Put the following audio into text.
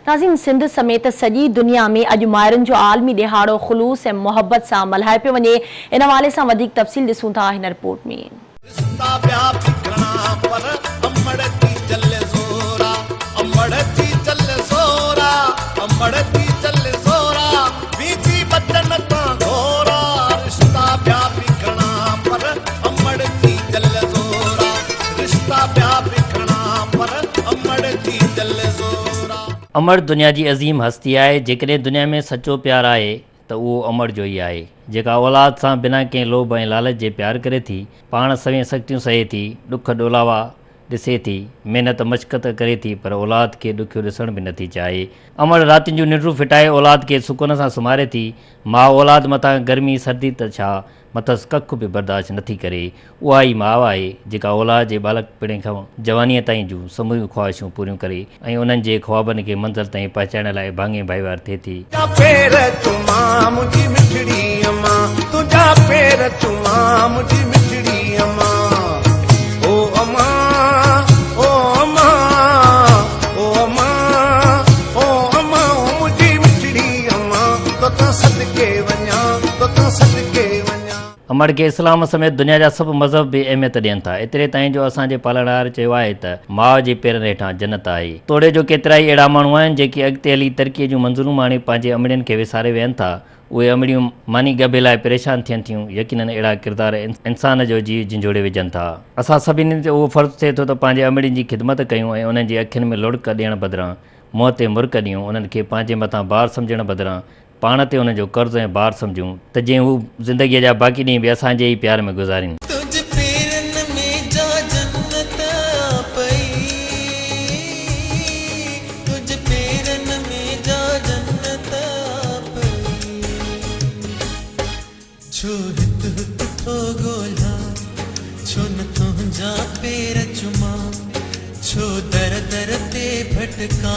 नाज़रीन, सिंध समेत सॼी दुनिया में अॼु माहिरनि जो आलमी ॾिहाड़ो ख़ुलूस ऐं मोहब्बत सां मल्हाए पियो वञे। इन हवाले सां वधीक तफ़सील ॾिसूं था हिन रिपोर्ट में। अमर दुनिया जी अज़ीम हस्ती है, जेकॾहिं दुनिया में सच्चो प्यार है तो वो अमर जो ही है, जेका औलाद से बिना कंहिं लोभ ऐं लालच जे प्यार करे थी, पाण सवें सख्तियूं सहे थी, दुख डोलावा ॾिसे थी, मेहनत मशक़त करे थी, पर औलाद के ॾुखियो ॾिसण भी नथी चाहे। अमर रातियुनि जूं निंडूं फिटाए औलाद के सुकून सां सुम्हारे थी। माउ औलाद मथां गर्मी सर्दी त छा मथस कख भी बर्दाश्त नथी करे। उहा ई माउ आहे जेका औलाद जे बालक पिणे खां जवानीअ ताईं जूं समूरियूं ख़्वाहिशूं पूरियूं करे ऐं उन्हनि जे ख्वाबनि खे मंज़िल ताईं पहुचाइण लाइ भाङे भाईवार थिए थी। अमर के इस्लाम समेत दुनिया जा सब मज़हब भी अहमियत ॾियनि था। एतिरे ताईं जो असांजे पालणहार चयो आहे त माउ जे पेरनि हेठां जन्नत आहे। तोड़े जो केतिरा ई अहिड़ा माण्हू आहिनि जेके अॻिते हली तरक़ीअ जूं मंज़ूरूं माणे पंहिंजे अमड़ियुनि खे विसारे वियनि था। उहे अमड़ियूं मानी गबे लाइ परेशान थियनि थियूं। यकीनन अहिड़ा किरदार इंसान जो जीव झिंझोड़े विझनि था। असां सभिनी ते उहो फ़र्ज़ु थिए थो त पंहिंजे अमड़ियुनि जी ख़िदमत कयूं ऐं उन्हनि जी अखियुनि में लुड़क ॾियण बदिरां मुंहं ते मुर्क ॾियूं। उन्हनि खे पंहिंजे मथां भार सम्झण बदिरां पाण ते उन्हनि जो कर्ज़ ऐं भार सम्झूं त जीअं हू ज़िंदगीअ जा बाक़ी ॾींहं बि असांजे ई प्यार में गुज़ारीनि। छो दर दर ते भटका